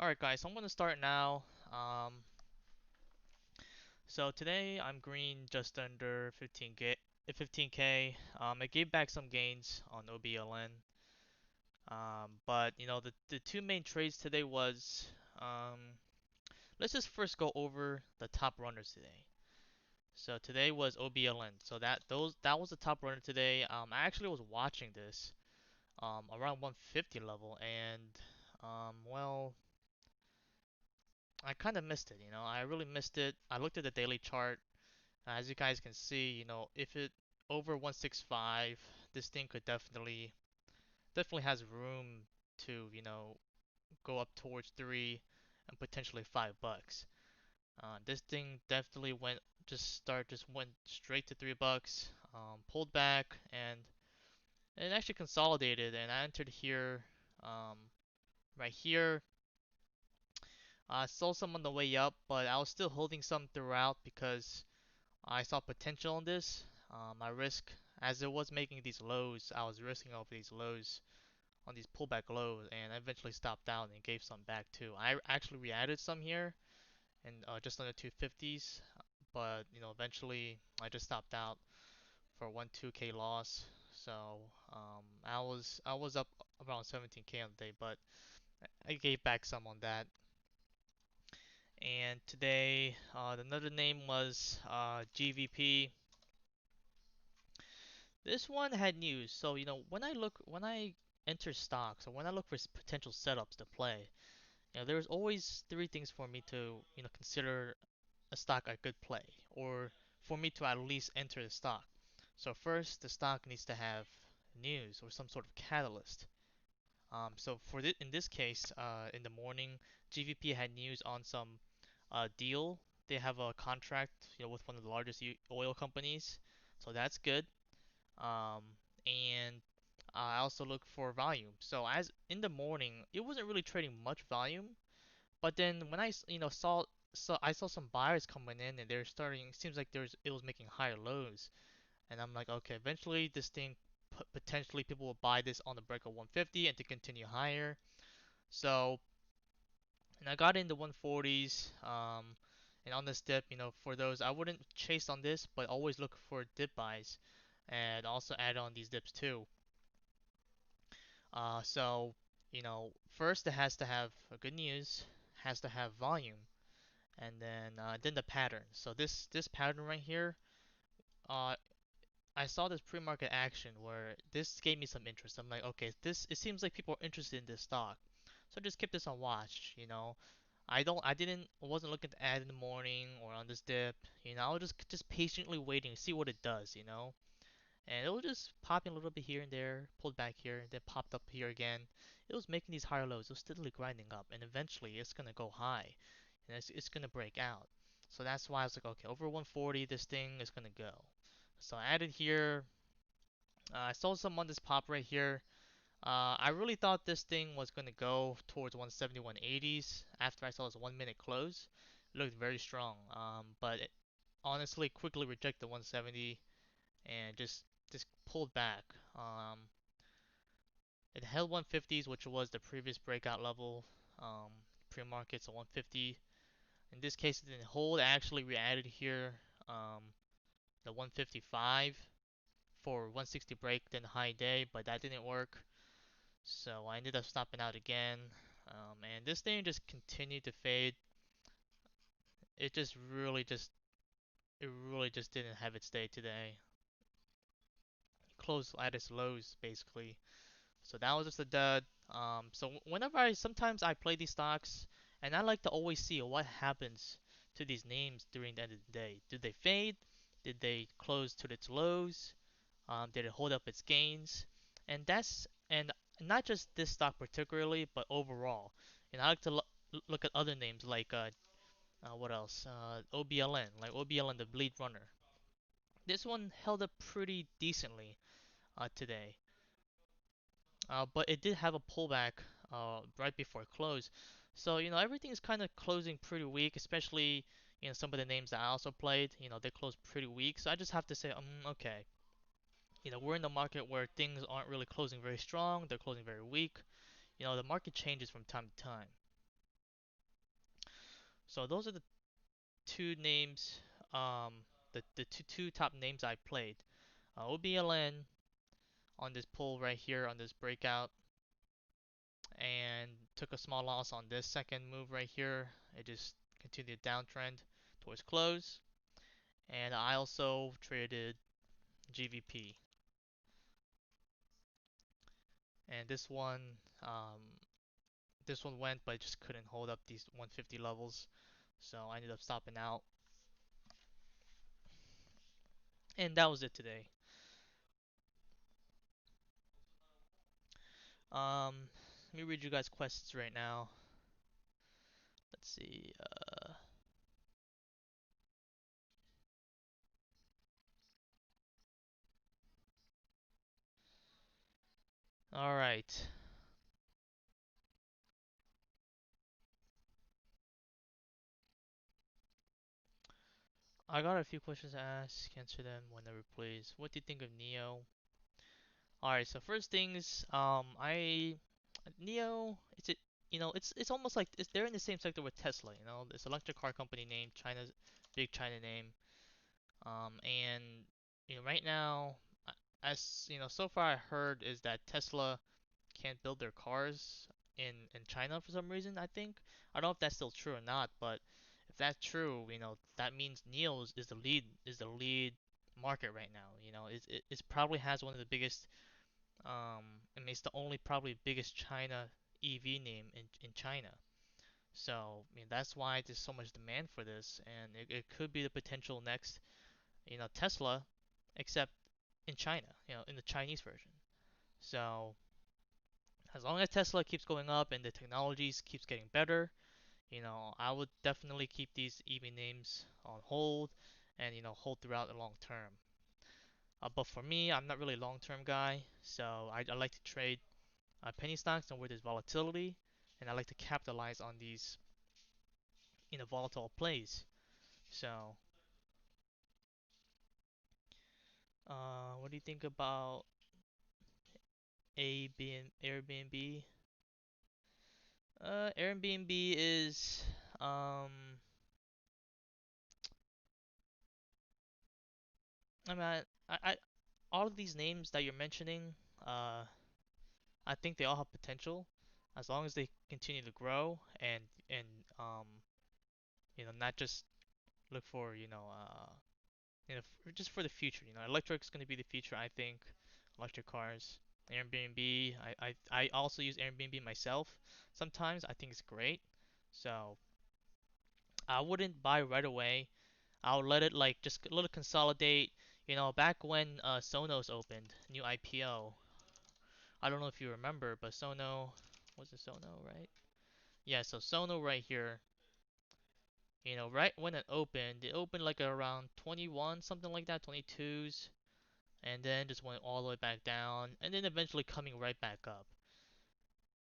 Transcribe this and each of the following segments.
Alright guys, so I'm gonna start now. So today I'm green just under 15k. I gave back some gains on OBLN. But the two main trades today was let's just first go over the top runners today. So today was OBLN. So that was the top runner today. I actually was watching this around 150 level and well, I kind of missed it. I really missed it. I looked at the daily chart. As you guys can see, if it over 165, this thing could definitely has room to, go up towards 3 and potentially $5. This thing definitely just went straight to $3, pulled back, and it actually consolidated. And I entered here, um, right here. I sold some on the way up, but I was still holding some throughout because I saw potential in this. I risk as it was making these lows. I was risking off these lows on these pullback lows, and I eventually stopped out and gave some back too. I actually re-added some here and just under 250s, but eventually I just stopped out for 1 2k loss. So I was up around 17k on the day, but I gave back some on that. And today another name was GVP. This one had news. So, when I enter stocks or when I look for potential setups to play, there's always three things for me to, consider a stock I could play or for me to at least enter the stock. So first, the stock needs to have news or some sort of catalyst. So in this case, in the morning, GVP had news on some deal. They have a contract, with one of the largest oil companies, so that's good. Um, and I also look for volume. So as in the morning, it wasn't really trading much volume, but then when I saw some buyers coming in and they're starting. It seems like it was making higher lows, and I'm like, okay, eventually this thing potentially people will buy this on the break of 150 and to continue higher. So and I got into 140s. And on this dip, for those I wouldn't chase on this, but always look for dip buys, and also add on these dips too. So, first it has to have a good news, has to have volume, and then the pattern. So this pattern right here, uh, I saw this pre-market action where this gave me some interest. I'm like, okay, this it seems like people are interested in this stock, so just keep this on watch. I wasn't looking to add in the morning or on this dip. I was just patiently waiting to see what it does. And it was just popping a little bit here and there, pulled back here, then popped up here again. It was making these higher lows. It was steadily grinding up, and eventually it's gonna go high, and it's gonna break out. So that's why I was like, okay, over 140, this thing is gonna go. So I added here. I saw some on this pop right here. I really thought this thing was gonna go towards 170, 180s after I saw this 1 minute close. It looked very strong, but it honestly quickly rejected 170 and just pulled back. It held 150s, which was the previous breakout level, pre-market, so 150. In this case, it didn't hold. I actually re-added here the 155 for 160 break, then high day, but that didn't work. So I ended up stopping out again. And this thing just continued to fade. It just really just it really just didn't have its day today. Closed at its lows basically. So that was just a dud. So whenever sometimes I play these stocks, and I like to always see what happens to these names during the end of the day. Did they fade? Did they close to its lows? Did it hold up its gains? And not just this stock particularly, but overall. And I like to look at other names like what else? OBLN, like OBLN, the lead runner. This one held up pretty decently today. But it did have a pullback right before close. So, everything is kind of closing pretty weak, especially, some of the names that I also played, they closed pretty weak. So I just have to say, okay, we're in the market where things aren't really closing very strong, they're closing very weak. The market changes from time to time. So those are the two names, the two top names I played. OBLN on this pull right here on this breakout, and took a small loss on this second move right here. It just continued downtrend towards close. And I also traded GVP, and this one went, but just couldn't hold up these 150 levels, so I ended up stopping out. And that was it today. Let me read you guys questions right now. Let's see. All right. I got a few questions to ask. Answer them whenever, please. What do you think of Neo? All right. So first things, I Neo. It's almost like they're in the same sector with Tesla. This electric car company name, China's big China name. And right now, as so far I heard is that Tesla can't build their cars in China for some reason. I don't know if that's still true or not, but if that's true, that means NIO is the lead market right now. It probably has one of the biggest. I mean, it's the only probably biggest China EV name in China. So I mean that's why there's so much demand for this, and it could be the potential next Tesla, except in China, in the Chinese version. So as long as Tesla keeps going up and the technologies keeps getting better, I would definitely keep these EV names on hold and hold throughout the long term. But for me, I'm not really a long-term guy, so I like to trade penny stocks and where there's volatility, and I like to capitalize on these volatile plays. So, what do you think about Airbnb? Airbnb is I mean, all of these names that you're mentioning, uh, I think they all have potential as long as they continue to grow and um, not just look for just for the future. Electric is going to be the future. I think electric cars, Airbnb. I also use Airbnb myself. Sometimes I think it's great. So I wouldn't buy right away. I'll let it like just a little consolidate. Back when Sonos opened, new IPO. I don't know if you remember, but was it Sono, right? Yeah, so Sono right here. Right when it opened like around 21, something like that, 22s, and then just went all the way back down, and then eventually coming right back up.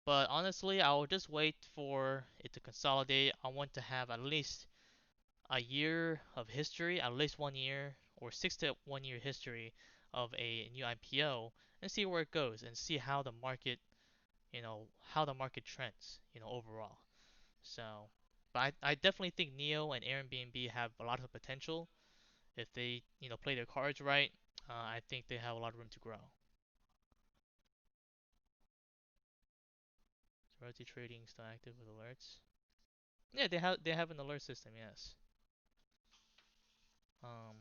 But honestly, I will just wait for it to consolidate. I want to have at least a year of history, at least 1 year or 6 to 1 year history of a new IPO, and see where it goes and see how the market trends, overall. So, but I definitely think Neo and Airbnb have a lot of potential if they, play their cards right. I think they have a lot of room to grow. Royalty trading still active with alerts. Yeah, they have an alert system. Yes. Um,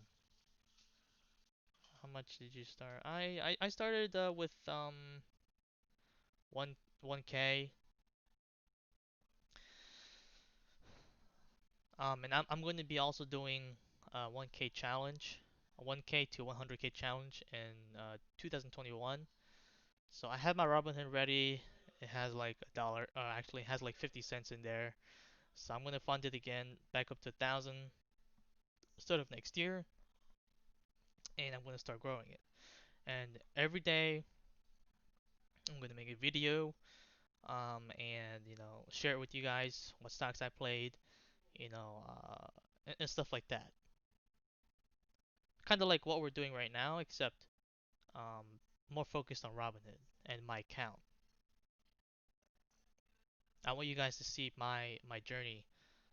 how much did you start? I started with 1K. And I'm going to be also doing a 1K challenge, a 1K to 100K challenge in 2021. So I have my Robinhood ready. It has like a dollar. Actually, it has like 50 cents in there. So I'm gonna fund it again, back up to 1,000 start of next year, and I'm gonna start growing it. And every day I'm gonna make a video, and share it with you guys what stocks I played, and stuff like that. Kind of like what we're doing right now, except um, more focused on Robinhood and my account. I want you guys to see my journey.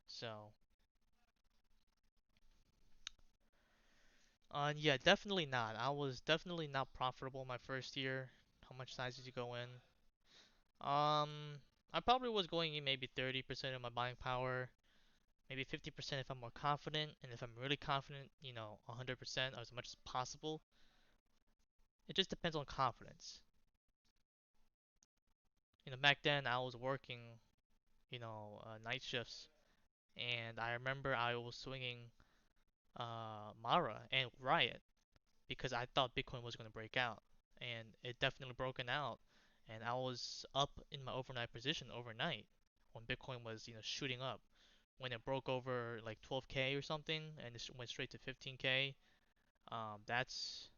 So Yeah, definitely not. I was definitely not profitable my first year. How much size did you go in? I probably was going in maybe 30% of my buying power, maybe 50% if I'm more confident, and if I'm really confident, 100% or as much as possible. It just depends on confidence. Back then I was working, night shifts, and I remember I was swinging Mara and Riot because I thought Bitcoin was going to break out, and it definitely broken out, and I was up in my overnight position overnight when Bitcoin was shooting up. When it broke over like 12K or something and it went straight to 15K, that's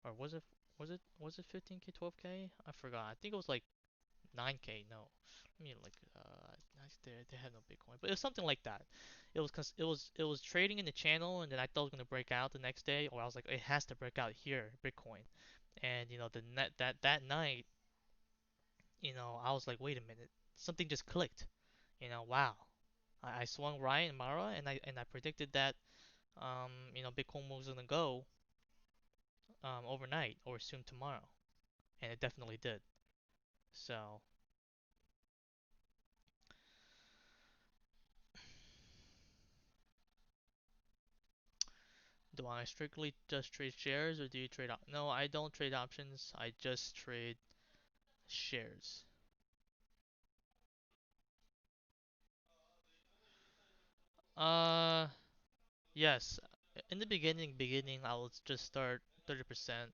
or was it 15K 12K? I forgot. I think it was like 9K. No, I mean like they had no Bitcoin, but it was something like that. It was trading in the channel, and then I thought it was gonna break out the next day, or I was like it has to break out here, Bitcoin. And the net that night, I was like, wait a minute, something just clicked. Wow. I swung right in Mara, and I predicted that Bitcoin was gonna go overnight or soon tomorrow, and it definitely did. So, do I strictly just trade shares, or do you trade No, I don't trade options. I just trade shares. Uh, yes. In the beginning, I will just start 30%,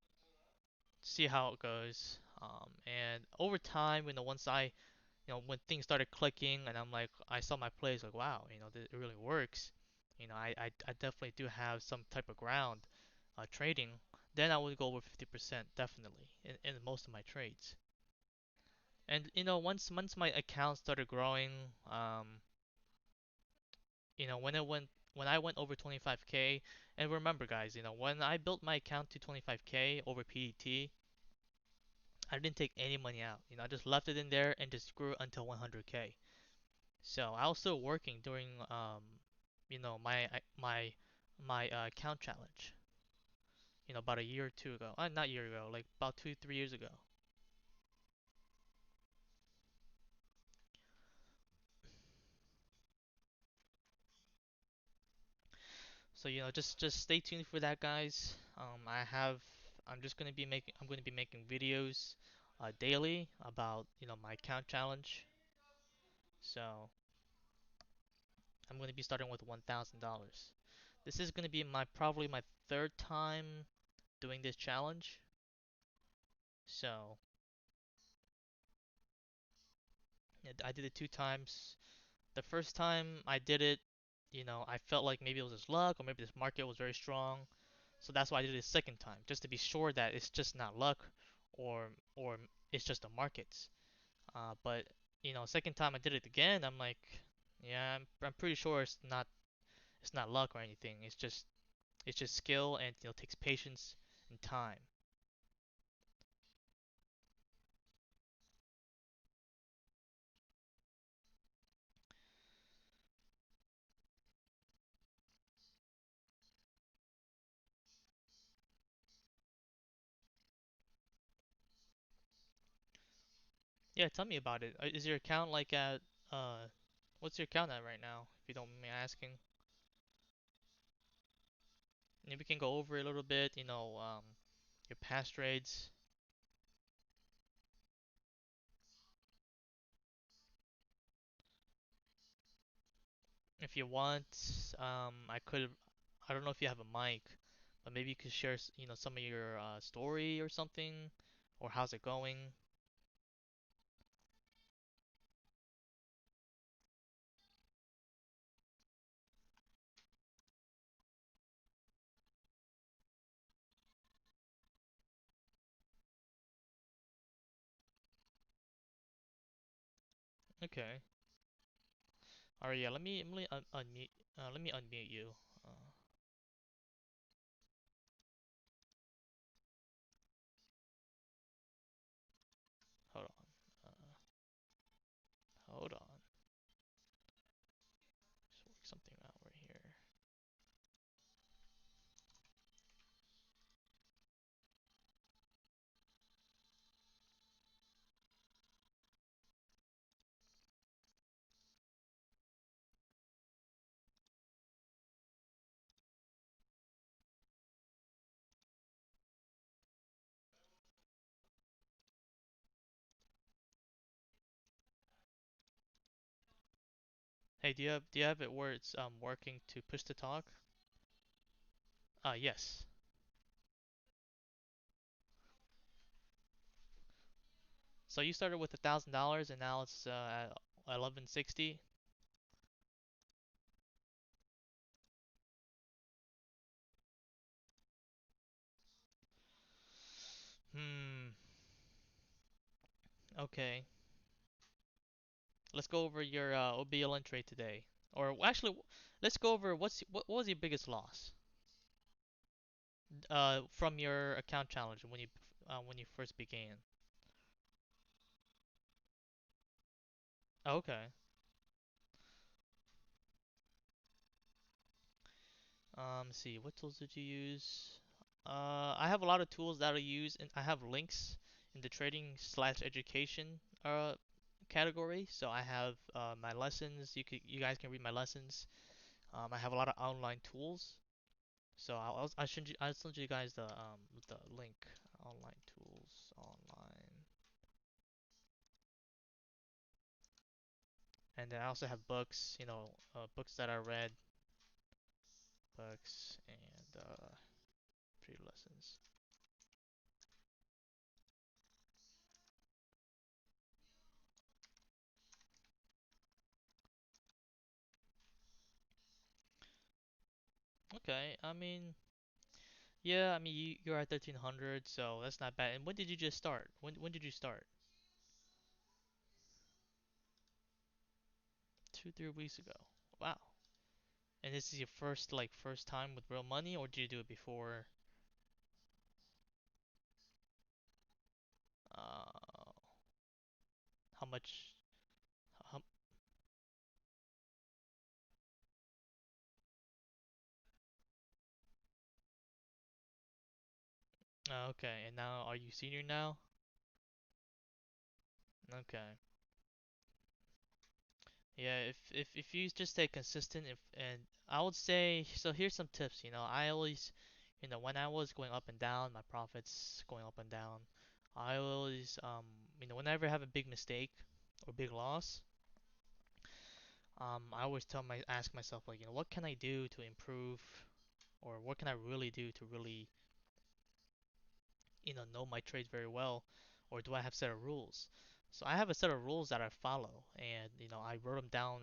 see how it goes. And over time, once when things started clicking and I saw my plays like, wow, it really works. I definitely do have some type of ground trading. Then I would go over 50% definitely in most of my trades. And once my account started growing, when I went over 25K, and remember guys, when I built my account to 25K over PDT, I didn't take any money out. I just left it in there and just grew until 100K. So I was still working during my account challenge. About a year or two ago. Not a year ago, like about 2 3 years ago. So just stay tuned for that, guys. I'm gonna be making videos daily about my account challenge. So I'm gonna be starting with $1,000. This is gonna be my probably my third time doing this challenge. So yeah, I did it 2 times. The first time I did it, I felt like maybe it was just luck or maybe this market was very strong. So that's why I did it a second time, just to be sure that it's just not luck or it's just the markets. But second time I did it again, I'm like, yeah, I'm pretty sure it's not luck or anything. It's just skill and takes patience and time. Yeah, tell me about it. Is your account like at uh, what's your account at right now? If you don't mind me asking. Maybe we can go over it a little bit. Your past trades. If you want, I don't know if you have a mic, but maybe you could share, some of your story or something, or how's it going? Okay. All right. Yeah. Let me unmute. Let me unmute you. Uh, hold on. Hold on. Just work something out right here. Hey, do you have it where it's working to push to talk? Yes. So you started with $1,000 and now it's at 1160. Hmm. Okay. Let's go over your OBLN trade today. Or actually, let's go over what was your biggest loss from your account challenge when you first began. Okay. Let's see, what tools did you use? I have a lot of tools that I use, and I have links in the trading slash education category. So I have my lessons. You guys can read my lessons. I have a lot of online tools. So I'll send you guys the link. Online tools online, and then I also have books. Books that I read, books and free lessons. Okay, I mean, yeah, I mean you're at 1300, so that's not bad. And when did you just start? When did you start? 2, 3 weeks ago. Wow. And this is your first time with real money, or did you do it before? Uh, how much? How, okay, and now are you senior now? Okay. Yeah, if you just stay consistent, if and I would say so. Here's some tips. I always, when I was going up and down, my profits going up and down. I always, whenever I have a big mistake or big loss, I always ask myself like, what can I do to improve, or what can I really do to really, know my trades very well, or do I have a set of rules? So I have a set of rules that I follow, and I wrote them down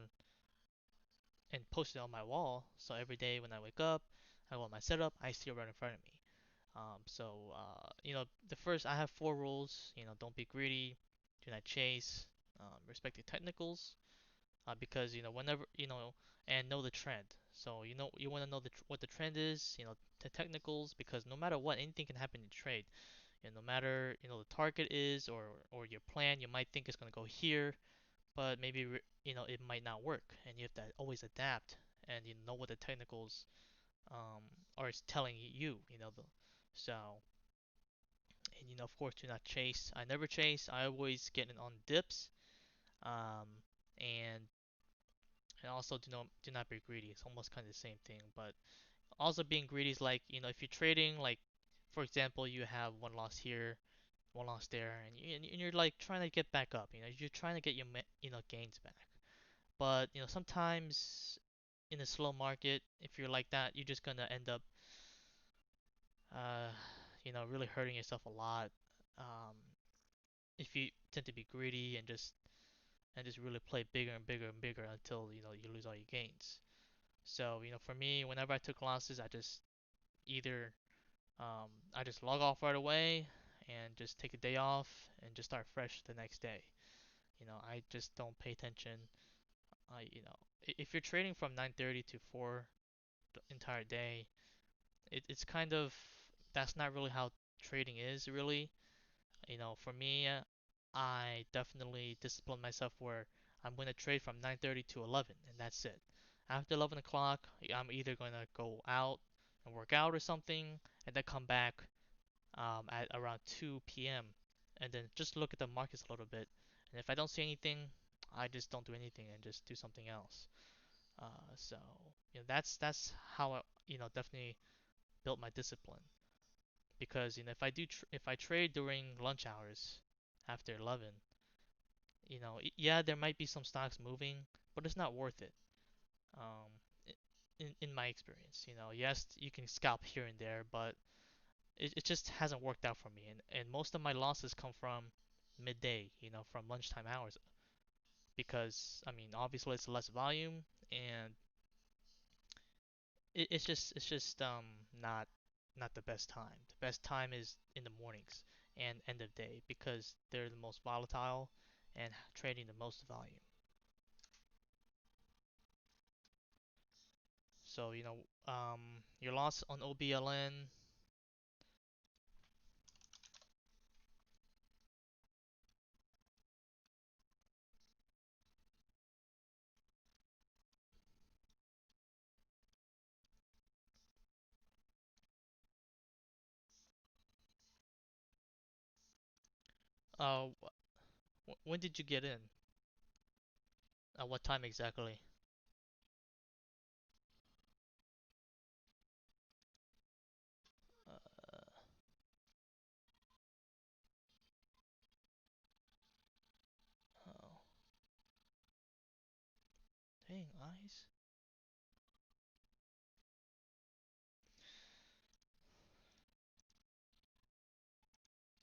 and post it on my wall. So every day when I wake up, I go on my setup, I see it right in front of me. The first I have four rules. Don't be greedy, do not chase, respect the technicals, because whenever and know the trend. So you want to know what the trend is. The technicals, because no matter what, anything can happen in trade. And no matter the target is or your plan, you might think it's gonna go here, but maybe it might not work, and you have to always adapt and know what the technicals um, are telling you. So and of course do not chase. I never chase. I always get in on dips, um, and also do not be greedy. It's almost kind of the same thing, but also being greedy is like if you're trading like for example you have one loss here, one loss there, and you're like trying to get back up. You're trying to get your gains back. But sometimes in a slow market, if you're like that, you're just gonna end up, uh, really hurting yourself a lot. Um, if you tend to be greedy and just really play bigger and bigger and bigger until you lose all your gains. So for me, whenever I took losses, either I just log off right away and just take a day off and just start fresh the next day. I just don't pay attention. If you're trading from 9:30 to 4 the entire day, it's kind of that's not really how trading is really. For me, I definitely discipline myself where I'm going to trade from 9:30 to 11, and that's it. After 11 o'clock, I'm either going to go out and work out or something, and then come back at around 2 p.m. and then just look at the markets a little bit. And if I don't see anything, I just don't do anything and just do something else. So that's how I definitely built my discipline. Because if I trade during lunch hours after 11, yeah, there might be some stocks moving, but it's not worth it. Um, in my experience, yes, you can scalp here and there, but it just hasn't worked out for me. And most of my losses come from midday, from lunchtime hours, because I mean, obviously it's less volume, and it's just not the best time. The best time is in the mornings and end of day because they're the most volatile and trading the most volume. So, your loss on OBLN. Uh, when did you get in? At what time exactly? Uh, oh, dang, eyes.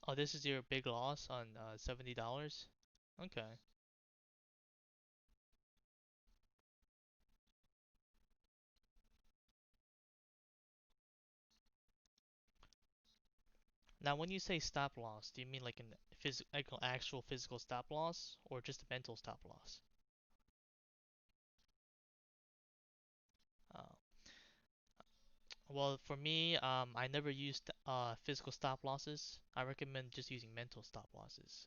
Oh, this is your big loss on $70. Okay. Now, when you say stop loss, do you mean like like an actual physical stop loss or just a mental stop loss? Uh, well, for me, I never used physical stop losses. I recommend just using mental stop losses.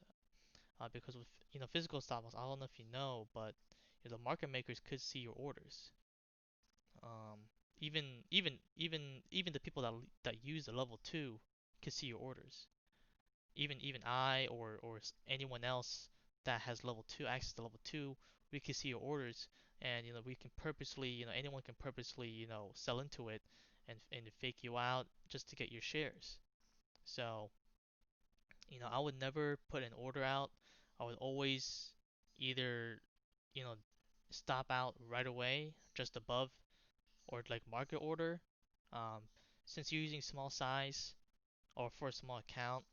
Because with physical stop loss, I don't know if you know, but the market makers could see your orders. Even the people that use the level two could see your orders. Even I or anyone else that has level two access to level two, we can see your orders, and we can purposely, anyone can purposely, sell into it and fake you out just to get your shares. So, I would never put an order out. I would always either, you know, stop out right away, just above, or like market order. Um, since you're using small size or for a small account,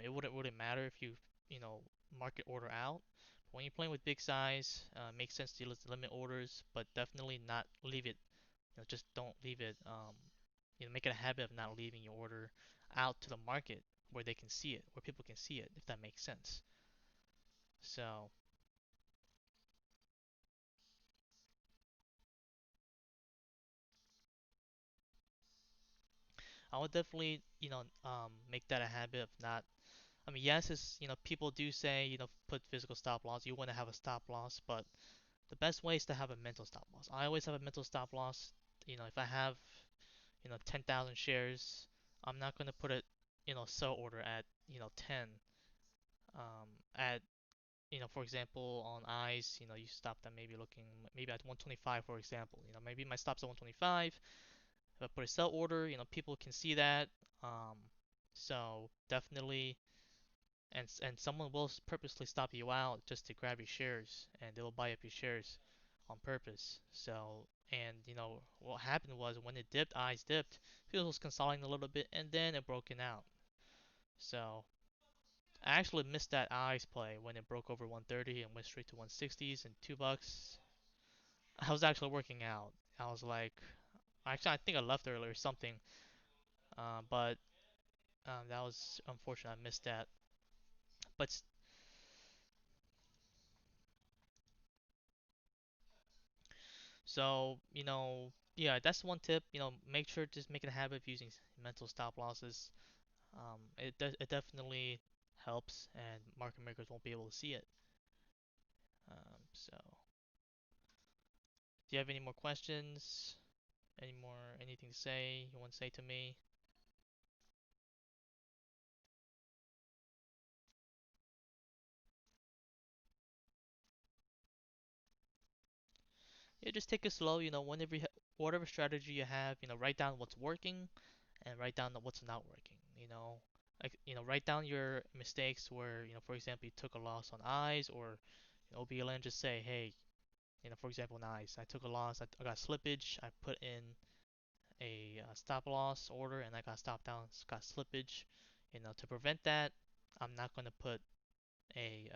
it wouldn't really matter if you know market order out. When you're playing with big size, makes sense to limit orders, but definitely not leave it. Just don't leave it. Make it a habit of not leaving your order out to the market where they can see it, where people can see it, if that makes sense. So I would definitely, make that a habit of not. I mean, yes, it's people do say put physical stop loss. You want to have a stop loss, but the best way is to have a mental stop loss. I always have a mental stop loss. If I have 10,000 shares, I'm not going to put it sell order at 10. At for example, on eyes, you stop them maybe looking maybe at 125, for example. Maybe my stop's at 125. If I put a sell order, people can see that. Um, so definitely, and someone will purposely stop you out just to grab your shares, and they'll buy up your shares on purpose. So, and what happened was when it dipped, eyes dipped, it was consolidating a little bit, and then it broken out. So I actually missed that eyes play when it broke over 130 and went straight to 160s and $2. I was actually working out. I was like, actually, I think I left early or something. But that was unfortunate. I missed that. But so yeah, that's one tip. Make sure just make it a habit of using mental stop losses. It definitely helps, and market makers won't be able to see it. So, do you have any more questions? Anything to say you want to say to me? Yeah, just take it slow. Whatever strategy you have, write down what's working and write down what's not working. Like write down your mistakes where for example, you took a loss on eyes or OBLN. Just say, hey, For example, now I took a loss. I got slippage. I put in a stop loss order, and I got stop down, got slippage. To prevent that, I'm not going to put a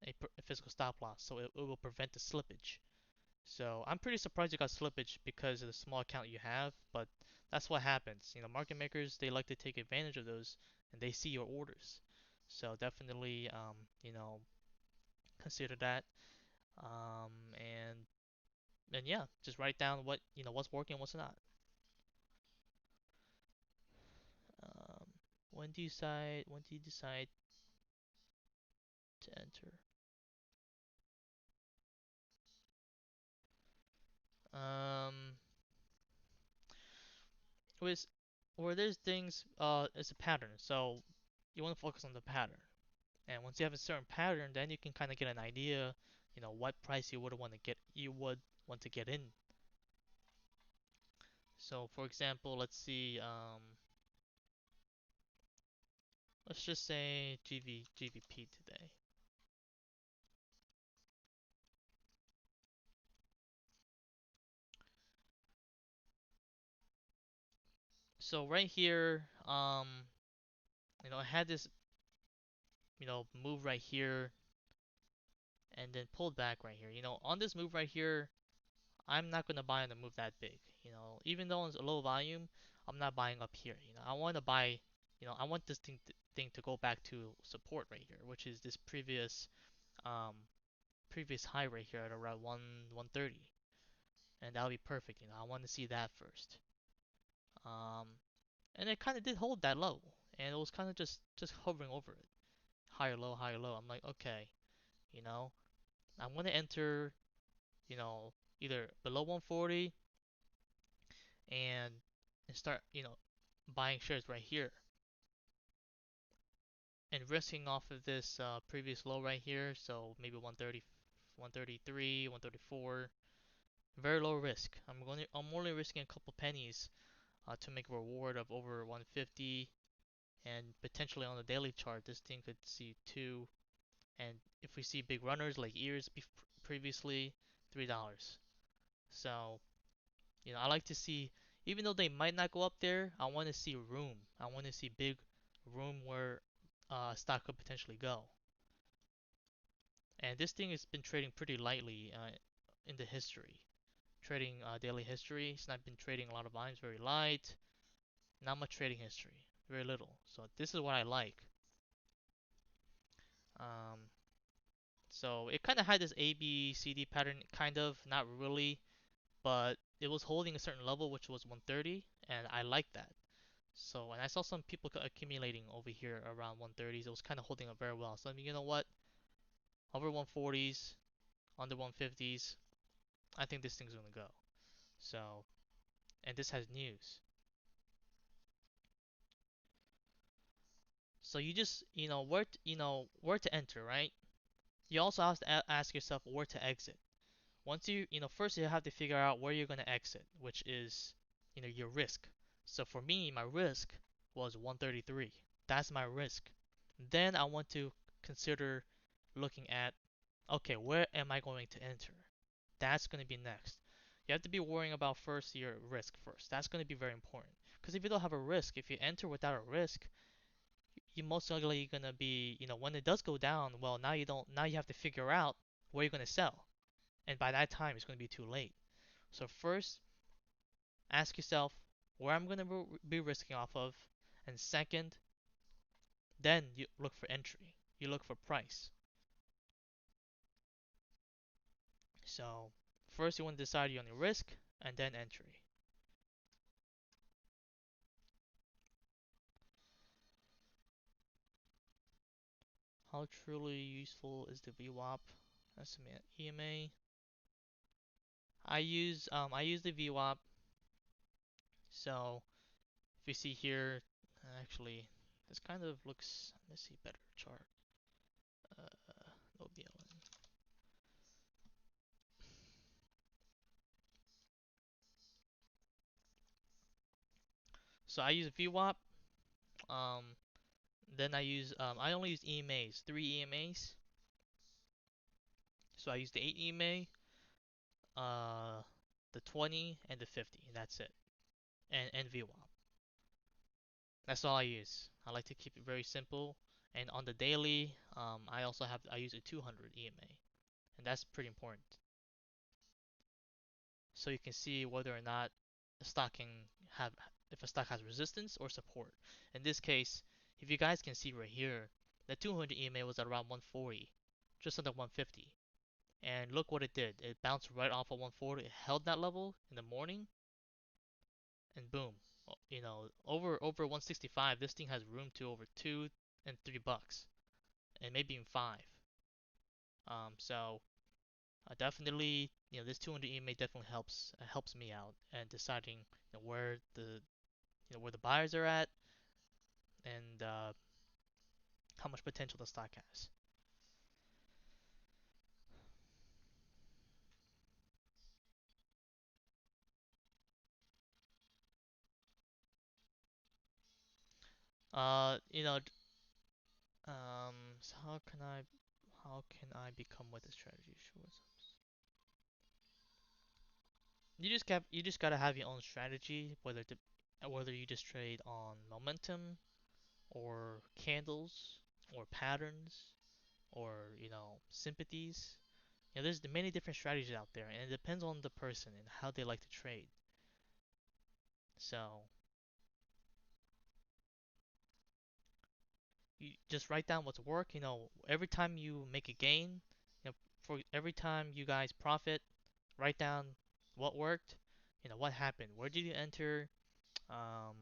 a physical stop loss, so it will prevent the slippage. So I'm pretty surprised you got slippage because of the small account you have, but that's what happens. Market makers, they like to take advantage of those, and they see your orders. So definitely, consider that. And yeah, just write down what's working, what's not. Um, when do you decide to enter? Um, with where there's things, it's a pattern. So you want to focus on the pattern. And once you have a certain pattern, then you can kind of get an idea, what price you would want to get in. So for example, let's see, let's just say GVP today. So right here, I had this, move right here, and then pulled back right here. On this move right here, I'm not gonna buy on a move that big. Even though it's a low volume, I'm not buying up here. I want to buy. I want this thing to go back to support right here, which is this um previous high right here at around 130, and that'll be perfect. I want to see that first. Um, and it kind of did hold that low, and it was kind of just hovering over it, higher low, higher low. I'm like, okay, you know, I'm gonna enter, you know, either below 140 and start, buying shares right here and risking off of this previous low right here. So maybe 130, 133, 134. Very low risk. I'm only risking a couple pennies to make a reward of over 150, and potentially on the daily chart, this thing could see two. And if we see big runners like ears previously, $3. So I like to see, even though they might not go up there, I want to see room. I want to see big room where stock could potentially go. And this thing has been trading pretty lightly in the history. Trading daily history, it's not been trading a lot of volumes, very light. Not much trading history, very little. So this is what I like. Um, so it kind of had this A B C D pattern, kind of, not really, but it was holding a certain level, which was 130, and I like that. So, and I saw some people accumulating over here around 130s. It was kind of holding up very well. So, I mean, you know what? Over 140s, under 150s, I think this thing's gonna go. So, and this has news. So you just, where to enter, right? You also have to ask yourself where to exit. Once first you have to figure out where you're gonna exit, which is, your risk. So for me, my risk was 133. That's my risk. Then I want to consider looking at, okay, where am I going to enter? That's going to be next. You have to be worrying about first your risk first. That's going to be very important. Because if you don't have a risk, if you enter without a risk, you're most likely going to be, when it does go down, well, now you don't, now you have to figure out where you're going to sell. And by that time, it's going to be too late. So first, ask yourself where I'm going to be risking off of. And second, then you look for entry. You look for price. So first you want to decide on your risk and then entry. How truly useful is the VWAP estimate EMA? I use the VWAP. So if you see here, actually this kind of looks, let's see, better chart. OBLN. So I use VWAP. Um, then I only use EMAs, 3 EMAs. So I use the 8 EMA, uh, the 20 and the 50, and that's it. And VWAP. That's all I use. I like to keep it very simple. And on the daily, I use a 200 EMA, and that's pretty important. So you can see whether or not a stock can have if a stock has resistance or support. In this case, if you guys can see right here, the 200 EMA was at around 140, just under 150. And look what it did. It bounced right off of 140. It held that level in the morning, and boom, over 165. This thing has room to over $2 and $3, and maybe even five. So definitely, this 200 EMA definitely helps me out and deciding where the buyers are at and how much potential the stock has. Uh, you know, so how can I become with the strategy? Sure. You just gotta have your own strategy, whether you just trade on momentum or candles or patterns or sympathies. There's many different strategies out there, and it depends on the person and how they like to trade. So you just write down what's work. Every time you make a gain, for every time you guys profit, write down what worked. What happened. Where did you enter? Um,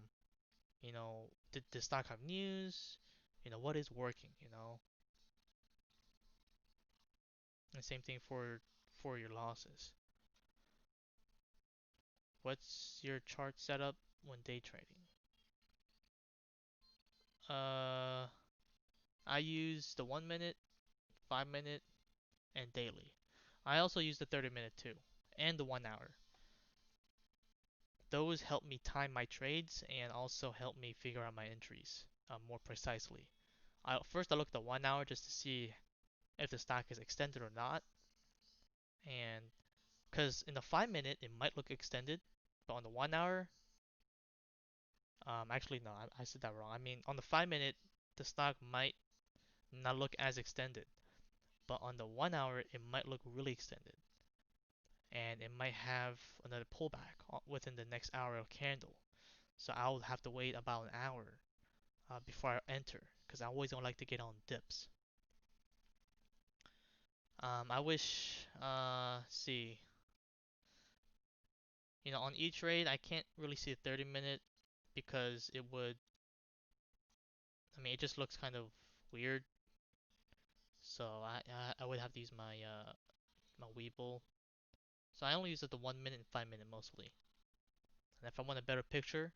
did the stock have news? What is working? And same thing for your losses. What's your chart setup when day trading? Uh, I use the 1 minute, 5 minute, and daily. I also use the 30 minute too, and the 1 hour. Those help me time my trades and also help me figure out my entries more precisely. First, I look at the 1 hour just to see if the stock is extended or not, and because in the 5 minute it might look extended, but on the 1 hour, actually no, I said that wrong. I mean on the 5 minute the stock might not look as extended, but on the 1 hour it might look really extended, and it might have another pullback within the next hour of candle. So I would have to wait about an hour before I enter, because I always don't like to get on dips. I wish, see, on each trade I can't really see a 30 minute because it just looks kind of weird. So I would have to use my Weeble. So I only use the 1 minute and 5 minute mostly. And if I want a better picture,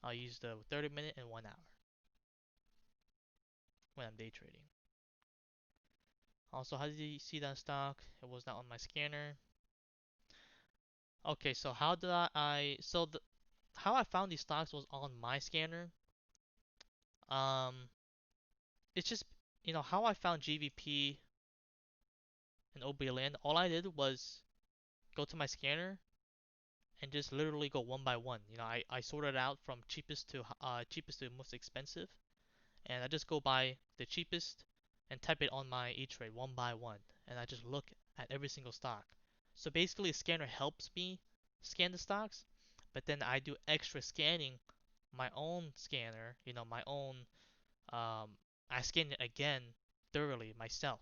I'll use the 30 minute and 1 hour when I'm day trading. Also, how did you see that stock? It was not on my scanner. Okay, so how did I so the how I found these stocks was on my scanner. Um, it's just how I found GVP and OBLN. All I did was go to my scanner and just literally go one by one. I sorted out from cheapest to most expensive, and I just go by the cheapest and type it on my E-Trade one by one, and I just look at every single stock. So basically, a scanner helps me scan the stocks, but then I do extra scanning my own scanner, my own. Um, I scan it again thoroughly myself.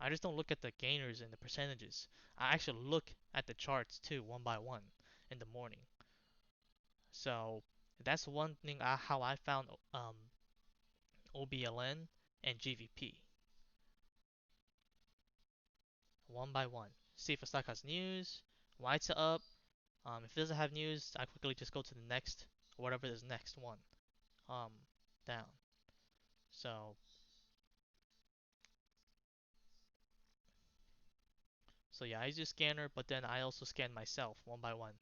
I just don't look at the gainers and the percentages. I actually look at the charts too, one by one, in the morning. So that's one thing how I found OBLN and GVP one by one. See if a stock has news, why it's up. If it doesn't have news, I quickly just go to the next, whatever is next one, um, down. So, so yeah, I use a scanner, but then I also scan myself one by one.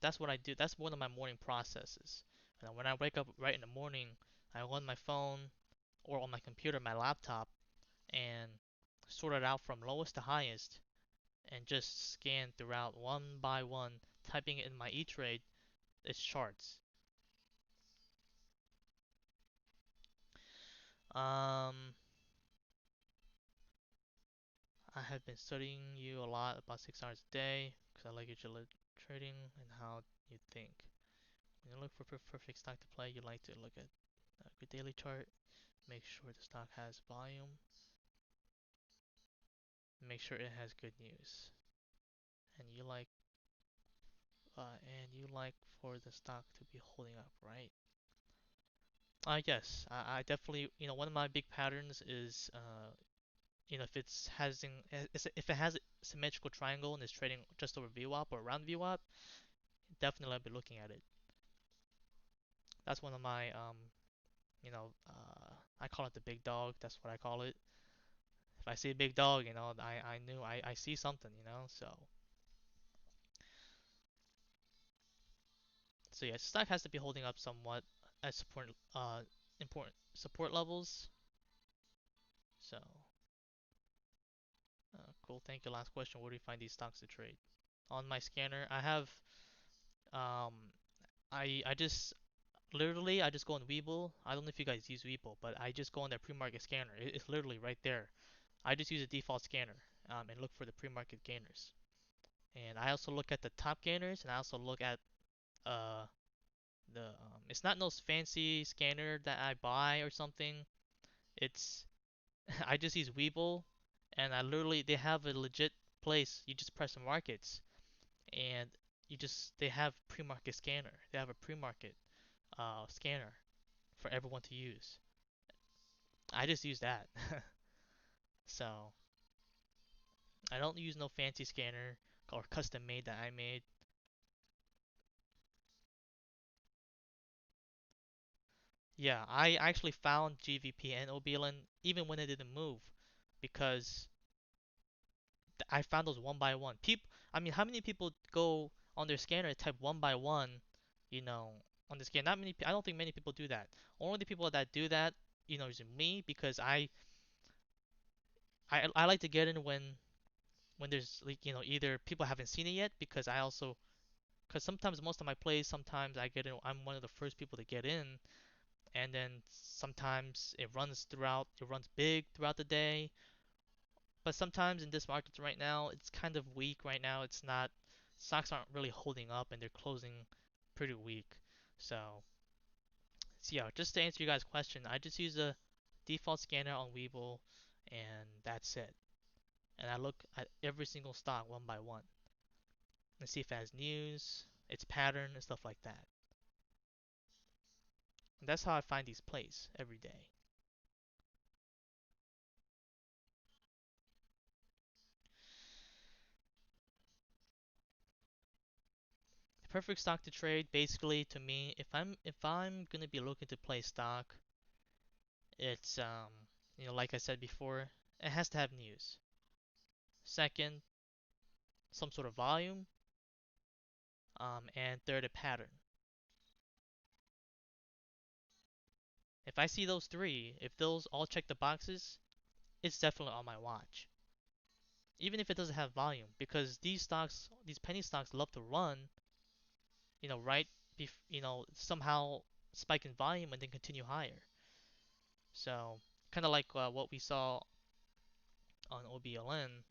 That's what I do. That's one of my morning processes. And when I wake up right in the morning, I go on my phone or on my computer, my laptop, and sort it out from lowest to highest and just scan throughout one by one, typing it in my E-Trade, its charts. Um, I have been studying you a lot, about 6 hours a day, because I like your trading and how you think. When you look for perfect stock to play, you like to look at a good daily chart, make sure the stock has volume, make sure it has good news, and you like for the stock to be holding up, right? Yes, I definitely, one of my big patterns is, if if it has a symmetrical triangle and is trading just over VWAP or around VWAP, definitely I'll be looking at it. That's one of my, I call it the big dog. That's what I call it. If I see a big dog, I knew I see something, so yeah, stock has to be holding up somewhat at important support levels. So, cool. Thank you. Last question. Where do you find these stocks to trade? On my scanner, I have, um, I just literally I just go on Webull. I don't know if you guys use Webull, but I just go on their pre-market scanner. It's literally right there. I just use a default scanner, and look for the pre-market gainers. And I also look at the top gainers, and I also look at uh it's not no fancy scanner that I buy or something. It's I just use Webull, and they have a legit place. You just press the markets, and they have pre-market scanner. They have a pre-market scanner for everyone to use. I just use that. So I don't use no fancy scanner or custom made that I made. Yeah, I actually found GVP and OBLN even when it didn't move because I found those one by one. I mean, how many people go on their scanner and type one by one, you know, on the scanner? Not many. I don't think many people do that. Only the people that do that, is me because I like to get in when there's like either people haven't seen it yet because sometimes most of my plays sometimes I get in I'm one of the first people to get in, and then sometimes it runs big throughout the day, but sometimes in this market right now it's kind of weak right now. It's not Stocks aren't really holding up and they're closing pretty weak. So yeah, just to answer you guys' question, I just use a default scanner on Webull, and that's it. And I look at every single stock one by one and see if it has news, its pattern, and stuff like that. And that's how I find these plays every day. The perfect stock to trade, basically, to me, if I'm gonna be looking to play stock, it's like I said before, it has to have news. Second, some sort of volume, and third, a pattern. If I see those three, if those all check the boxes, it's definitely on my watch. Even if it doesn't have volume, because these penny stocks love to run, right, somehow spike in volume and then continue higher. So kind of like what we saw on OBLN.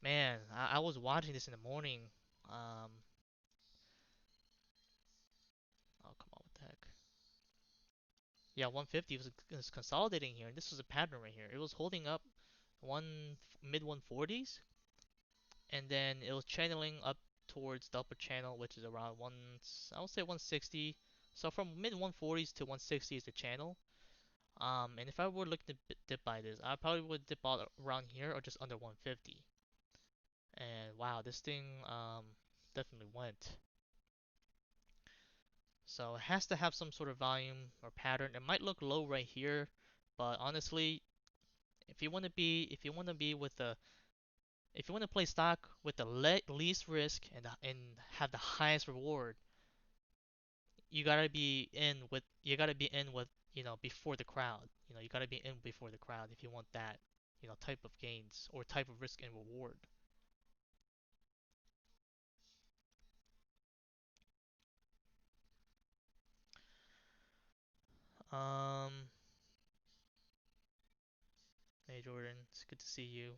Man, I was watching this in the morning. Um, oh come on, what the heck? Yeah, 150 was consolidating here, and this was a pattern right here. It was holding up mid 140s, and then it was channeling up towards the upper channel, which is around I would say 160. So from mid 140s to 160 is the channel. And if I were looking to dip by this, I probably would dip out around here or just under 150. And wow, this thing definitely went. So it has to have some sort of volume or pattern. It might look low right here, but honestly, if you want to play stock with the least risk and have the highest reward, you gotta be in with before the crowd. You gotta be in before the crowd if you want that, type of gains or type of risk and reward. Um, hey Jordan, it's good to see you.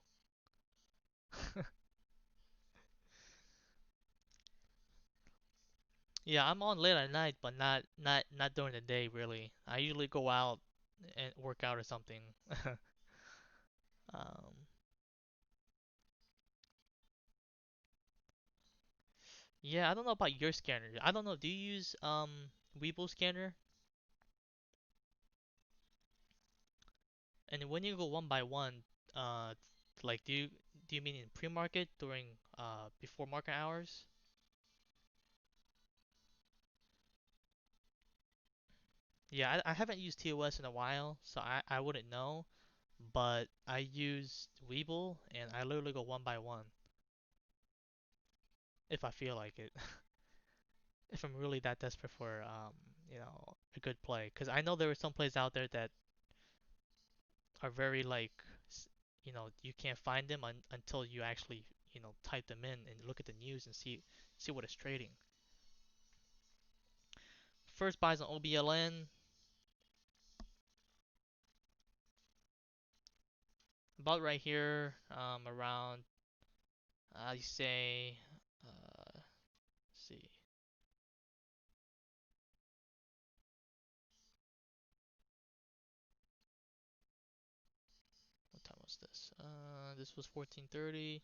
Yeah, I'm on late at night, but not during the day really. I usually go out and work out or something. um, yeah, I don't know about your scanner. I don't know. Do you use Weeble scanner? And when you go one by one, uh, like do you mean in pre-market during before market hours? Yeah, I haven't used TOS in a while, so I wouldn't know. But I use Weeble, and I literally go one by one if I feel like it. If I'm really that desperate for a good play, because I know there are some plays out there that are very like you can't find them until you actually type them in and look at the news and see what it's trading. First buys on OBLN about right here, around I say, let's see, what time was this? This was 14:30.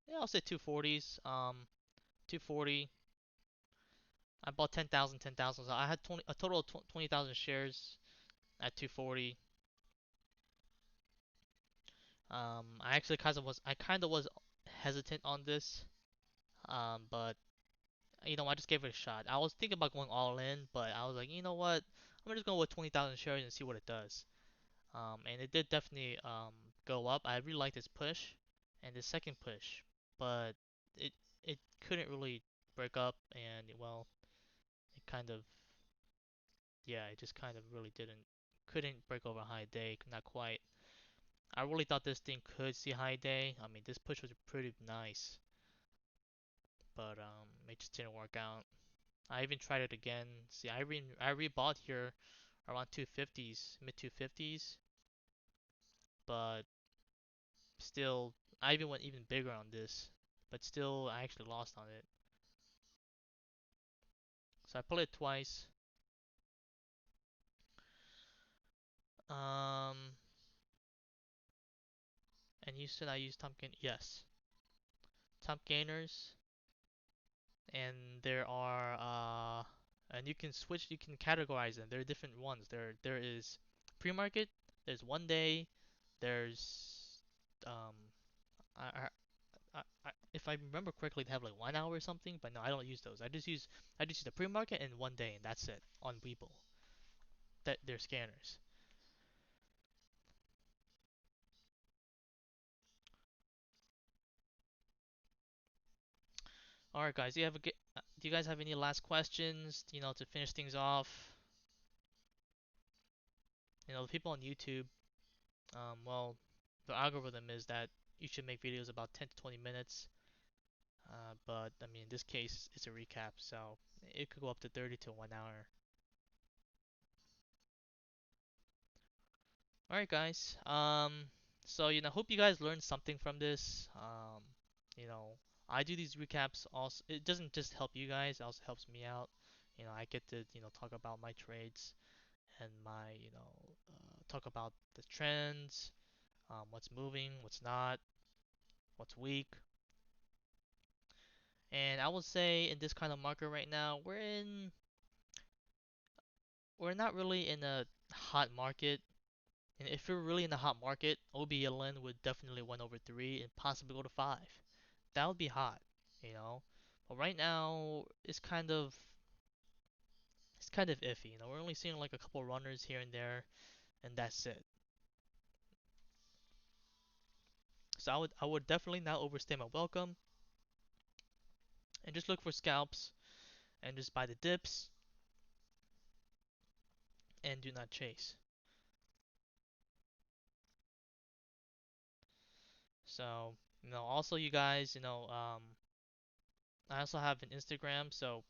Yeah, I'll say 240s. 240. I bought 10,000, 10,000. So I had a total of 20,000 shares at 240. I kind of was hesitant on this, but I just gave it a shot. I was thinking about going all in, but I was like, you know what? I'm just going with 20,000 shares and see what it does. And it did definitely go up. I really liked this push and the second push, but it it couldn't really break up, and well, it kind of yeah, it just kind of really couldn't break over high day, not quite. I really thought this thing could see high day. I mean, this push was pretty nice, but it just didn't work out. I even tried it again. See, I rebought here around 250s, mid 250s, but still, I even went even bigger on this, but still, I actually lost on it. So I played it twice. Um, and you said I used top gain. Yes, top gainers, and there are and you can switch. You can categorize them. There are different ones. There is pre-market. There's one day. There's um, if I remember correctly, they have like 1 hour or something. But no, I don't use those. I just use the pre-market and one day, and that's it on Webull. That they're scanners. All right, guys. Do you guys have any last questions? To finish things off. The people on YouTube. Well, the algorithm is that you should make videos about 10 to 20 minutes. But I mean, in this case, it's a recap, so it could go up to 30 to 1 hour. All right, guys. So hope you guys learned something from this. You know, I do these recaps also. It doesn't just help you guys; it also helps me out. I get to talk about my trades and my talk about the trends, what's moving, what's not, what's weak. And I would say in this kind of market right now, we're not really in a hot market. And if you're really in a hot market, OBLN would definitely win over 3 and possibly go to 5. That would be hot, you know. But right now, it's kind of iffy. We're only seeing like a couple runners here and there, and that's it. So I would definitely not overstay my welcome and just look for scalps and just buy the dips. and do not chase. So, also you guys, I also have an Instagram, so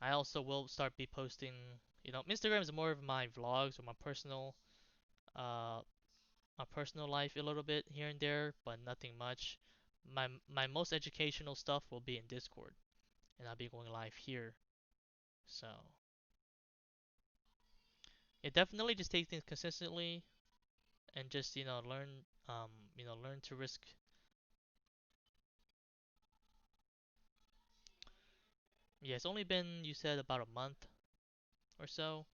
I also will start be posting. Instagram is more of my vlogs or uh, my personal life a little bit here and there, but nothing much. My most educational stuff will be in Discord, and I'll be going live here. So, it definitely just take things consistently and just learn to risk. Yeah, it's only been, you said, about a month or so,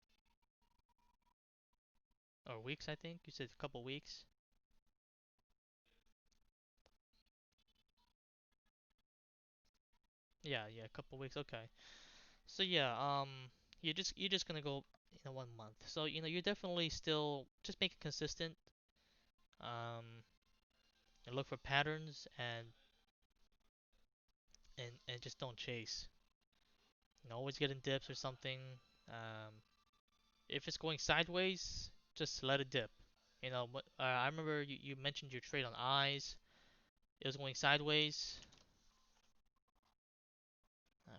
or weeks, I think. You said a couple weeks. Yeah, a couple weeks. Okay. So yeah, you're just gonna go 1 month. So you're definitely still just make it consistent. Um, and look for patterns and just don't chase. Always get in dips or something. Um, if it's going sideways, just let it dip. I remember you mentioned your trade on eyes. It was going sideways.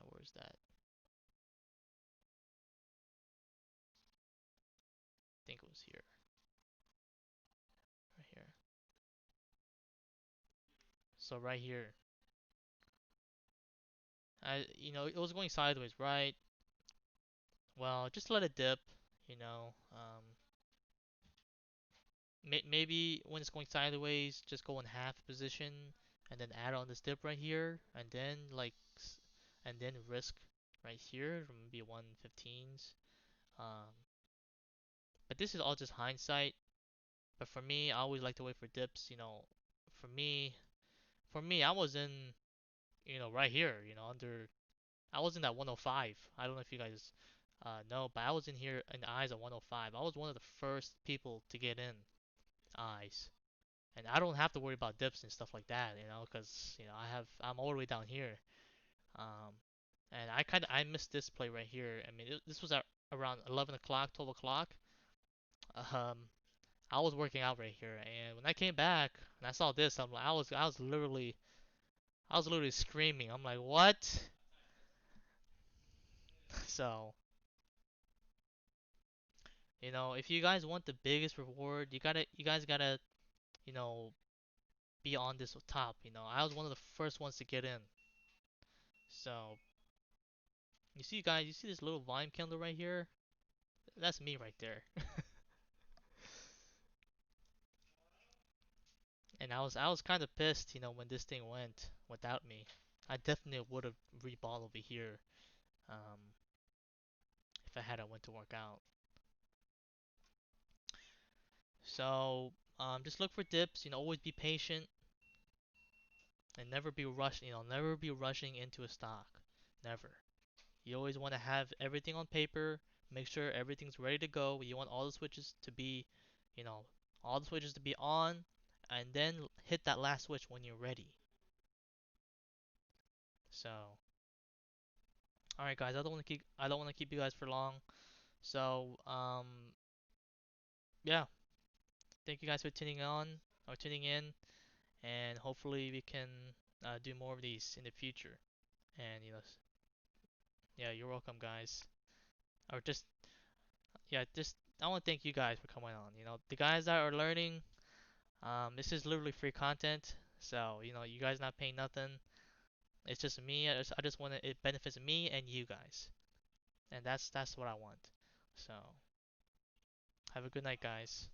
Where's that? I think it was here. Right here. So right here. It was going sideways, right? Well, just let it dip. You know, maybe when it's going sideways, just go in half position and then add on this dip right here, and then and then risk right here, maybe 115s. Um, but this is all just hindsight. But for me, I always like to wait for dips. For me, I was in, right here. I was in that 105. I don't know if you guys know, but I was in here in eyes at 105. I was one of the first people to get in eyes, and I don't have to worry about dips and stuff like that, because I'm all the way down here. Um, and I missed this play right here. I mean, this was at around 11 o'clock, 12 o'clock. Um, I was working out right here, and when I came back and I saw this, I was literally screaming. I'm like, what? So, if you guys want the biggest reward, you guys gotta, you know, be on this top. I was one of the first ones to get in. So, you see, guys, you see this little Vine candle right here? That's me right there. And I was kind of pissed, when this thing went without me. I definitely would have rebought over here, um, if I had went to work out. So, just look for dips. Always be patient and never be rushing. Never be rushing into a stock. Never. You always want to have everything on paper. Make sure everything's ready to go. You want all the switches to be, you know, all the switches to be on, and then hit that last switch when you're ready. So, all right, guys. I don't want to keep you guys for long. So, yeah. Thank you guys for tuning on or tuning in, and hopefully we can do more of these in the future. And yeah, you're welcome, guys. Or just yeah, just I want to thank you guys for coming on. The guys that are learning, this is literally free content. So you guys not paying nothing. It's just me. I just want it benefits me and you guys, and that's what I want. So have a good night, guys.